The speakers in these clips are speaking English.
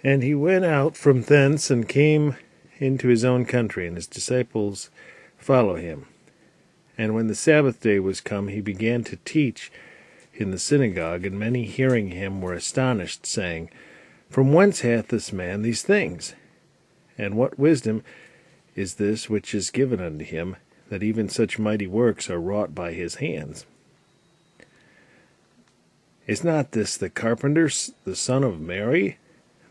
And he went out from thence and came into his own country, and his disciples follow him. And when the Sabbath day was come, he began to teach in the synagogue, and many hearing him were astonished, saying, From whence hath this man these things? And what wisdom is this which is given unto him, that even such mighty works are wrought by his hands? Is not this the carpenter, the son of Mary,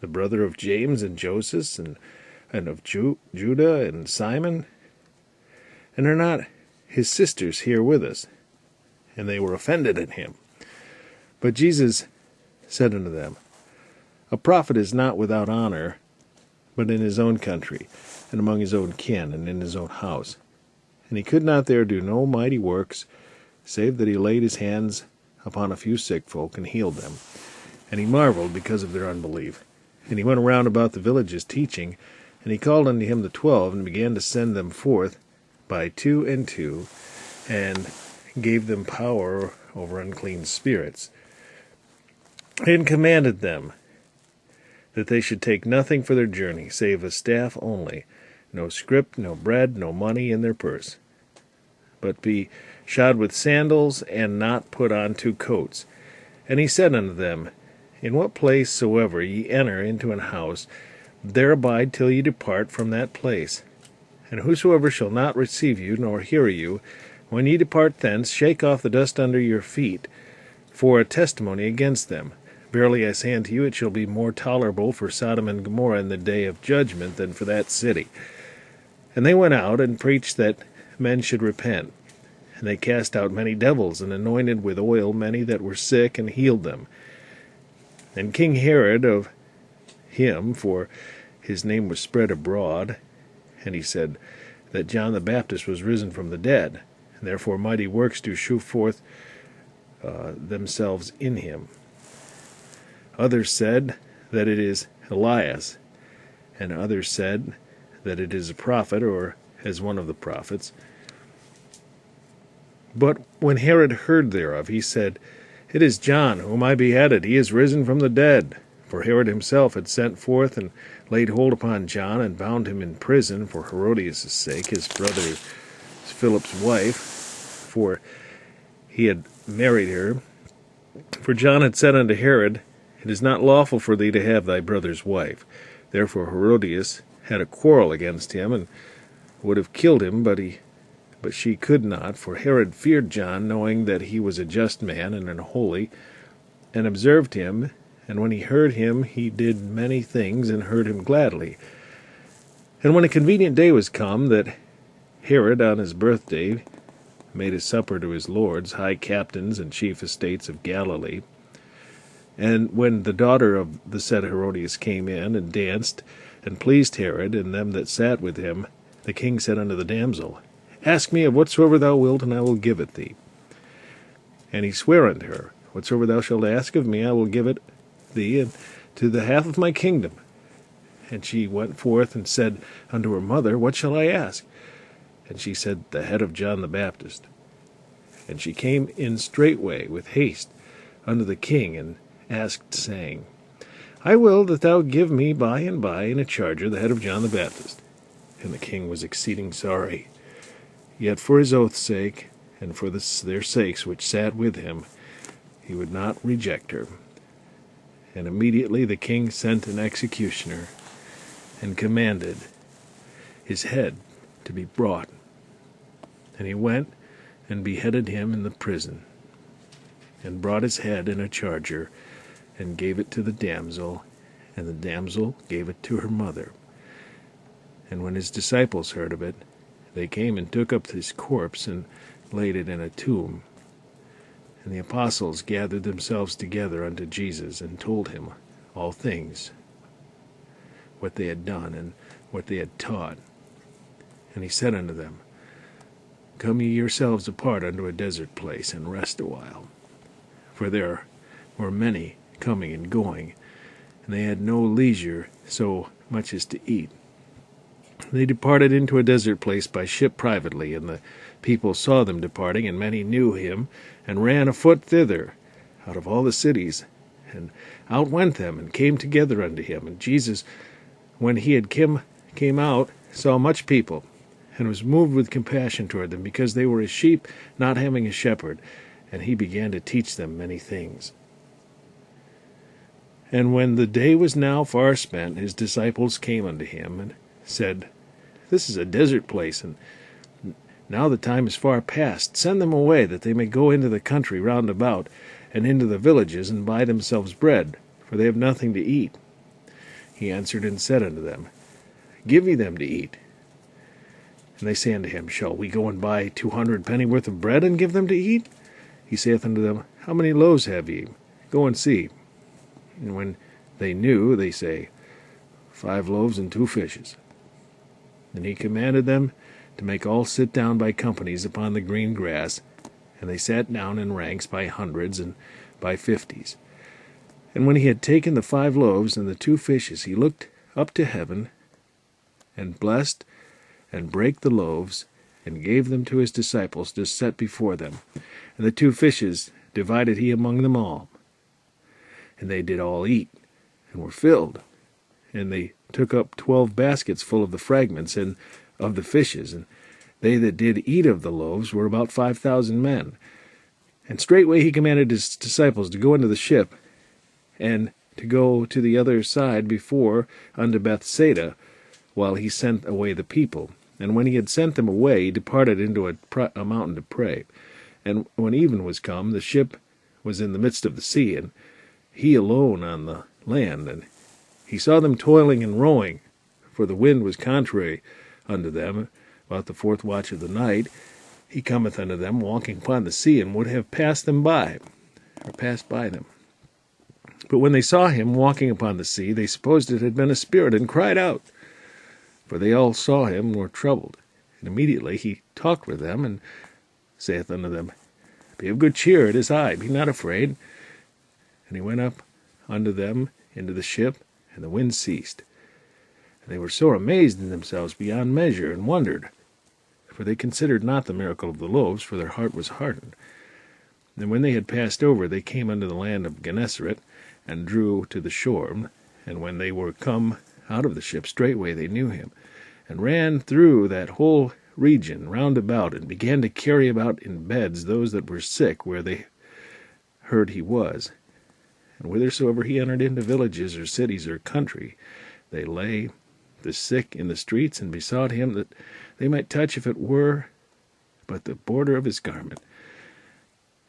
the brother of James and Joseph, and of Juda and Simon? And are not his sisters here with us? And they were offended at him. But Jesus said unto them, A prophet is not without honor, but in his own country, and among his own kin, and in his own house. And he could not there do no mighty works, save that he laid his hands upon a few sick folk, and healed them. And he marveled because of their unbelief. And he went around about the villages teaching, and he called unto him the 12, and began to send them forth by 2 and 2, and gave them power over unclean spirits, and commanded them that they should take nothing for their journey, save a staff only, no scrip, no bread, no money in their purse, but be shod with sandals, and not put on 2 coats. And he said unto them, In what place soever ye enter into an house, there abide till ye depart from that place. And whosoever shall not receive you, nor hear you, when ye depart thence, shake off the dust under your feet, for a testimony against them. Verily I say unto you, it shall be more tolerable for Sodom and Gomorrah in the day of judgment than for that city. And they went out and preached that men should repent. And they cast out many devils, and anointed with oil many that were sick, and healed them. And King Herod of him, for his name was spread abroad, and he said that John the Baptist was risen from the dead, and therefore mighty works do shew forth themselves in him. Others said that it is Elias, and others said that it is a prophet, or as one of the prophets. But when Herod heard thereof, he said, It is John, whom I beheaded. He is risen from the dead. For Herod himself had sent forth and laid hold upon John, and bound him in prison for Herodias' sake, his brother Philip's wife, for he had married her. For John had said unto Herod, It is not lawful for thee to have thy brother's wife. Therefore Herodias had a quarrel against him, and would have killed him, but she could not, for Herod feared John, knowing that he was a just man and an holy, and observed him. And when he heard him, he did many things, and heard him gladly. And when a convenient day was come, that Herod on his birthday made a supper to his lords, high captains, and chief estates of Galilee. And when the daughter of the said Herodias came in, and danced, and pleased Herod, and them that sat with him, the king said unto the damsel, Ask me of whatsoever thou wilt, and I will give it thee. And he sware unto her, Whatsoever thou shalt ask of me, I will give it thee, and to the half of my kingdom. And she went forth and said unto her mother, What shall I ask? And she said, The head of John the Baptist. And she came in straightway with haste unto the king, and asked, saying, I will that thou give me by and by in a charger the head of John the Baptist. And the king was exceeding sorry. Yet for his oath's sake, and for their sakes which sat with him, he would not reject her. And immediately the king sent an executioner, and commanded his head to be brought. And he went and beheaded him in the prison, and brought his head in a charger, and gave it to the damsel, and the damsel gave it to her mother. And when his disciples heard of it, they came and took up his corpse, and laid it in a tomb. And the apostles gathered themselves together unto Jesus, and told him all things, what they had done, and what they had taught. And he said unto them, Come ye yourselves apart unto a desert place, and rest a while. For there were many coming and going, and they had no leisure so much as to eat. They departed into a desert place by ship privately, and the people saw them departing, and many knew him, and ran afoot thither out of all the cities, And out went them, and came together unto him. And Jesus, when he had came out, saw much people, and was moved with compassion toward them, because they were as sheep not having a shepherd. And he began to teach them many things. And when the day was now far spent, his disciples came unto him, and said, This is a desert place, and now the time is far past. Send them away, that they may go into the country round about, and into the villages, and buy themselves bread, for they have nothing to eat. He answered and said unto them, Give ye them to eat. And they say unto him, Shall we go and buy 200 pennyworth of bread, and give them to eat? He saith unto them, How many loaves have ye? Go and see. And when they knew, they say, 5 loaves and 2 fishes. And he commanded them to make all sit down by companies upon the green grass, and they sat down in ranks by hundreds and by 50s. And when he had taken the 5 loaves and the 2 fishes, he looked up to heaven, and blessed, and brake the loaves, and gave them to his disciples to set before them. And the 2 fishes divided he among them all. And they did all eat, and were filled. And they took up 12 baskets full of the fragments and of the fishes. And they that did eat of the loaves were about 5,000 men. And straightway he commanded his disciples to go into the ship, and to go to the other side before unto Bethsaida, while he sent away the people. And when he had sent them away, he departed into a mountain to pray. And when even was come, the ship was in the midst of the sea, and he alone on the land. And he saw them toiling and rowing, for the wind was contrary unto them. About the 4th watch of the night, he cometh unto them, walking upon the sea, and would have passed them by, or passed by them. But when they saw him walking upon the sea, they supposed it had been a spirit, and cried out. For they all saw him, and were troubled. And immediately he talked with them, and saith unto them, Be of good cheer, it is I, be not afraid. And he went up unto them into the ship, and the wind ceased. And they were sore amazed in themselves beyond measure, and wondered. For they considered not the miracle of the loaves, for their heart was hardened. And when they had passed over, they came unto the land of Gennesaret, and drew to the shore. And when they were come out of the ship, straightway they knew him, and ran through that whole region round about, and began to carry about in beds those that were sick, where they heard he was. And whithersoever he entered into villages or cities or country, they lay the sick in the streets, and besought him that they might touch, if it were but the border of his garment.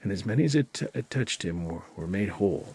And as many as had touched him were made whole.